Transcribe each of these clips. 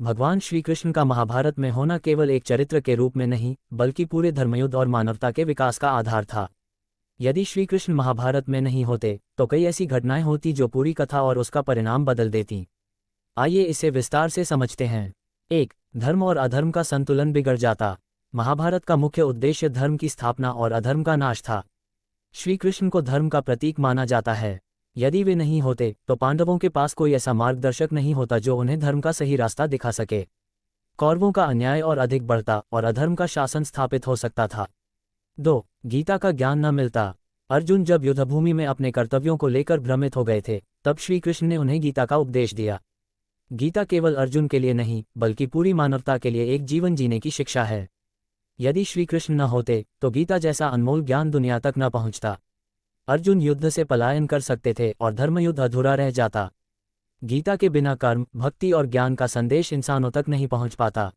भगवान श्री कृष्ण का महाभारत में होना केवल एक चरित्र के रूप में नहीं, बल्कि पूरे धर्मयुद्ध और मानवता के विकास का आधार था। यदि श्री कृष्ण महाभारत में नहीं होते तो कई ऐसी घटनाएं होती जो पूरी कथा और उसका परिणाम बदल देती। आइए इसे विस्तार से समझते हैं। 1. धर्म और अधर्म का संतुलन बिगड़ जाता। महाभारत का मुख्य उद्देश्य धर्म की स्थापना और अधर्म का नाश था। श्री कृष्ण को धर्म का प्रतीक माना जाता है। यदि वे नहीं होते तो पांडवों के पास कोई ऐसा मार्गदर्शक नहीं होता जो उन्हें धर्म का सही रास्ता दिखा सके। कौरवों का अन्याय और अधिक बढ़ता और अधर्म का शासन स्थापित हो सकता था। 2. गीता का ज्ञान न मिलता। अर्जुन जब युद्धभूमि में अपने कर्तव्यों को लेकर भ्रमित हो गए थे, तब श्री कृष्ण ने उन्हें गीता का उपदेश दिया। गीता केवल अर्जुन के लिए नहीं, बल्कि पूरी मानवता के लिए एक जीवन जीने की शिक्षा है। यदि श्री कृष्ण न होते तो गीता जैसा अनमोल ज्ञान दुनिया तक न पहुंचता। अर्जुन युद्ध से पलायन कर सकते थे और धर्मयुद्ध अधूरा रह जाता। गीता के बिना कर्म, भक्ति और ज्ञान का संदेश इंसानों तक नहीं पहुंच पाता।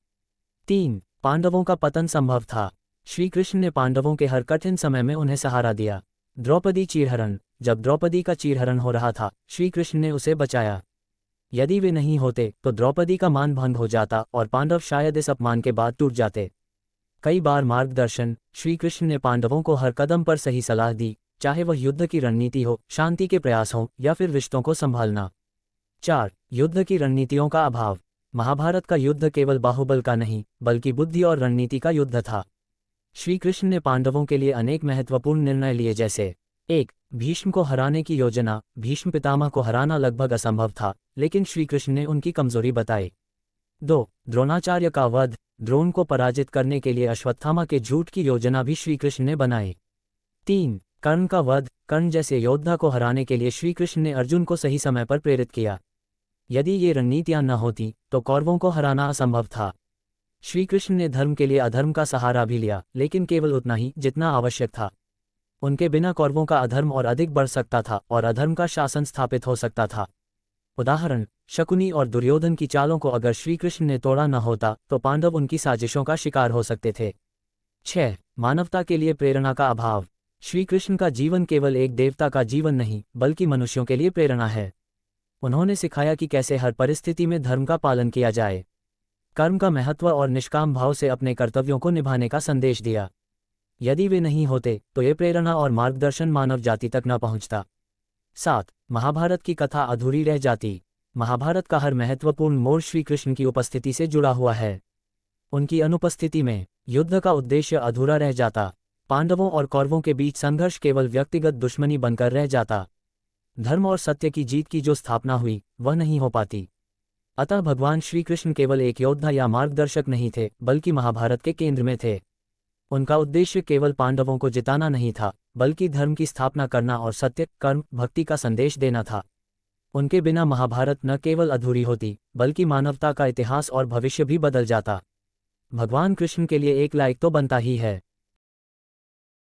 3. पांडवों का पतन संभव था। श्री कृष्ण ने पांडवों के हर कठिन समय में उन्हें सहारा दिया। द्रौपदी चीरहरण। जब द्रौपदी का चीरहरण हो रहा था, श्री कृष्ण ने उसे बचाया। यदि वे नहीं होते तो द्रौपदी का मान भंग हो जाता और पांडव शायद इस अपमान के बाद टूट जाते। कई बार मार्गदर्शन। श्री कृष्ण ने पांडवों को हर कदम पर सही सलाह दी, चाहे वह युद्ध की रणनीति हो, शांति के प्रयास हो या फिर रिश्तों को संभालना। 4. युद्ध की रणनीतियों का अभाव। महाभारत का युद्ध केवल बाहुबल का नहीं, बल्कि बुद्धि और रणनीति का युद्ध था। श्री कृष्ण ने पांडवों के लिए अनेक महत्वपूर्ण निर्णय लिए, जैसे 1. भीष्म को हराने की योजना। भीष्म पितामह को हराना लगभग असंभव था, लेकिन श्री कृष्ण ने उनकी कमजोरी बताई। 2. द्रोणाचार्य का वध। द्रोण को पराजित करने के लिए अश्वत्थामा के झूठ की योजना भी श्री कृष्ण ने बनाई। 3. कर्ण का वध। कर्ण जैसे योद्धा को हराने के लिए श्री कृष्ण ने अर्जुन को सही समय पर प्रेरित किया। यदि ये रणनीतियां न होती तो कौरवों को हराना असंभव था। श्री कृष्ण ने धर्म के लिए अधर्म का सहारा भी लिया, लेकिन केवल उतना ही जितना आवश्यक था। उनके बिना कौरवों का अधर्म और अधिक बढ़ सकता था और अधर्म का शासन स्थापित हो सकता था। उदाहरण, शकुनी और दुर्योधन की चालों को अगर श्री कृष्ण ने तोड़ा न होता तो पांडव उनकी साजिशों का शिकार हो सकते थे। 6. मानवता के लिए प्रेरणा का अभाव। श्री कृष्ण का जीवन केवल एक देवता का जीवन नहीं, बल्कि मनुष्यों के लिए प्रेरणा है। उन्होंने सिखाया कि कैसे हर परिस्थिति में धर्म का पालन किया जाए, कर्म का महत्व और निष्काम भाव से अपने कर्तव्यों को निभाने का संदेश दिया। यदि वे नहीं होते तो ये प्रेरणा और मार्गदर्शन मानव जाति तक न पहुंचता। 7. महाभारत की कथा अधूरी रह जाती। महाभारत का हर महत्वपूर्ण मोड़ श्री कृष्ण की उपस्थिति से जुड़ा हुआ है। उनकी अनुपस्थिति में युद्ध का उद्देश्य अधूरा रह जाता। पांडवों और कौरवों के बीच संघर्ष केवल व्यक्तिगत दुश्मनी बनकर रह जाता। धर्म और सत्य की जीत की जो स्थापना हुई वह नहीं हो पाती। अतः भगवान श्री कृष्ण केवल एक योद्धा या मार्गदर्शक नहीं थे, बल्कि महाभारत के केंद्र में थे। उनका उद्देश्य केवल पांडवों को जिताना नहीं था, बल्कि धर्म की स्थापना करना और सत्य, कर्म, भक्ति का संदेश देना था। उनके बिना महाभारत न केवल अधूरी होती, बल्कि मानवता का इतिहास और भविष्य भी बदल जाता। भगवान कृष्ण के लिए एक लायक तो बनता ही है।